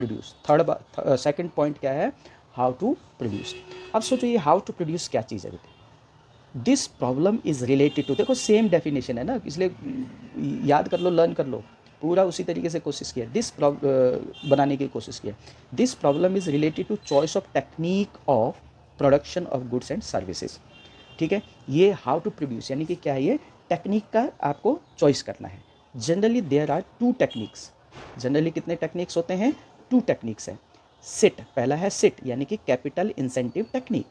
Produce. Second point क्या है, how to produce. अब सोचो ये हाउ टू प्रोड्यूस क्या चीज़ है बेटे। This problem is related to, देखो सेम डेफिनेशन है ना, इसलिए याद कर लो, लर्न कर लो, पूरा उसी तरीके से कोशिश किया, बनाने की कोशिश किया। This problem is related to choice of technique of production of goods and services. ठीक है, ये हाउ टू प्रोड्यूस यानी कि क्या है, ये टेक्निक का आपको चॉइस करना है। Generally there are two techniques. Generally कितने टेक्निक्स होते हैं, टू टेक्निक्स हैं। सिट, पहला है सिट यानी कि कैपिटल इंसेंटिव टेक्निक,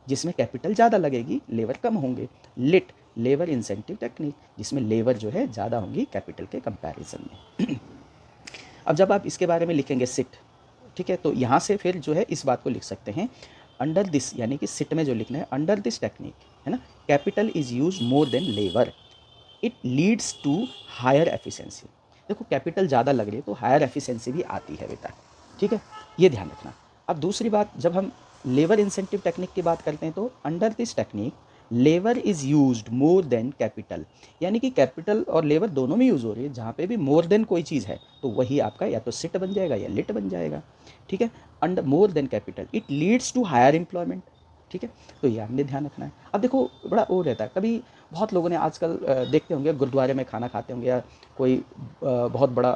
जिसमें कैपिटल ज़्यादा लगेगी, लेबर कम होंगे। लिट, लेबर इंसेंटिव टेक्निक, जिसमें लेबर जो है ज़्यादा होंगी कैपिटल के कंपैरिजन में। अब जब आप इसके बारे में लिखेंगे सिट, ठीक है, तो यहाँ से फिर जो है इस बात को लिख सकते हैं, अंडर दिस, यानी कि सिट में जो लिखना है, अंडर दिस टेक्निक, है ना, capital is use more than labour, it leads to higher efficiency. देखो कैपिटल ज़्यादा लग रही है तो हायर एफिशिएंसी भी आती है बेटा, ठीक है, ये ध्यान रखना। अब दूसरी बात, जब हम लेबर इंसेंटिव टेक्निक की बात करते हैं तो under this technique labour is used more than capital, यानी कि कैपिटल और लेबर दोनों में यूज़ हो रही है। जहाँ पे भी मोर देन कोई चीज़ है तो वही आपका या तो सिट बन जाएगा या लिट बन जाएगा, ठीक है। Under more than capital it leads to higher employment, ठीक है, तो ये हमने ध्यान रखना है। अब देखो बड़ा वो रहता है, कभी बहुत लोगों ने आजकल देखते होंगे गुरुद्वारे में खाना खाते होंगे, या कोई बहुत बड़ा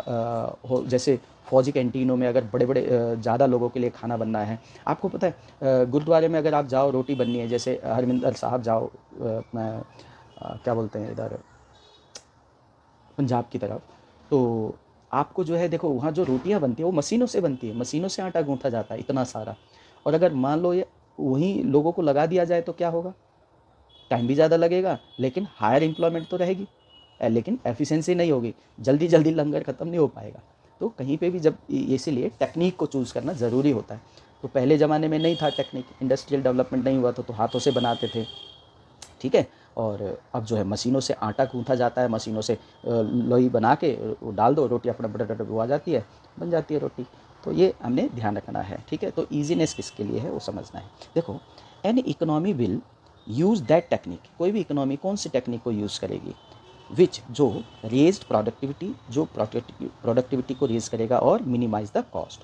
हो, जैसे फौजी कैंटीनों में अगर बड़े बड़े ज़्यादा लोगों के लिए खाना बनना है। आपको पता है गुरुद्वारे में अगर आप जाओ, रोटी बननी है, जैसे हरमिंदर साहब जाओ, क्या बोलते हैं इधर पंजाब की तरफ, तो आपको जो है देखो वहाँ जो रोटियाँ बनती है वो मशीनों से बनती है, मशीनों से आटा गूँथा जाता है इतना सारा। और अगर मान लो ये वहीं लोगों को लगा दिया जाए तो क्या होगा, टाइम भी ज़्यादा लगेगा लेकिन हायर एम्प्लॉयमेंट तो रहेगी, लेकिन एफिशिएंसी नहीं होगी, जल्दी जल्दी लंगर ख़त्म नहीं हो पाएगा। तो कहीं पे भी जब इसीलिए टेक्निक को चूज़ करना ज़रूरी होता है। तो पहले ज़माने में नहीं था टेक्निक, इंडस्ट्रियल डेवलपमेंट नहीं हुआ था, तो हाथों से बनाते थे, ठीक है। और अब जो है मशीनों से आटा गूँथा जाता है, मशीनों से लोई बना के वो डाल दो, रोटी अपना बटर वो आ जाती है, बन जाती है रोटी। तो ये हमने ध्यान रखना है, ठीक है। तो ईजीनेस किसके लिए है वो समझना है। देखो an economy will use that technique, कोई भी इकोनॉमी कौन सी टेक्निक को यूज़ करेगी, विच, जो रेज्ड प्रोडक्टिविटी, जो प्रोडक्टिविटी को रेज करेगा और मिनिमाइज द कॉस्ट,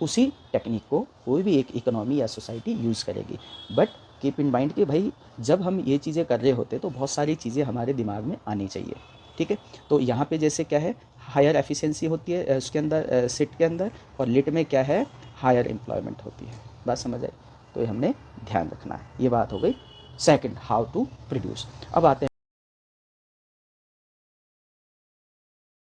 उसी टेक्निक को कोई भी एक इकोनॉमी या सोसाइटी यूज़ करेगी। बट कीप इन माइंड कि भाई जब हम ये चीज़ें कर रहे होते तो बहुत सारी चीज़ें हमारे दिमाग में आनी चाहिए, ठीक है। तो यहाँ पे जैसे क्या है, हायर एफिशिएंसी होती है उसके अंदर, सिट के अंदर, और लिट में क्या है, हायर एम्प्लॉयमेंट होती है। बात समझ आई, तो ये हमने ध्यान रखना है। ये बात हो गई सेकंड, हाउ टू प्रोड्यूस। अब आते हैं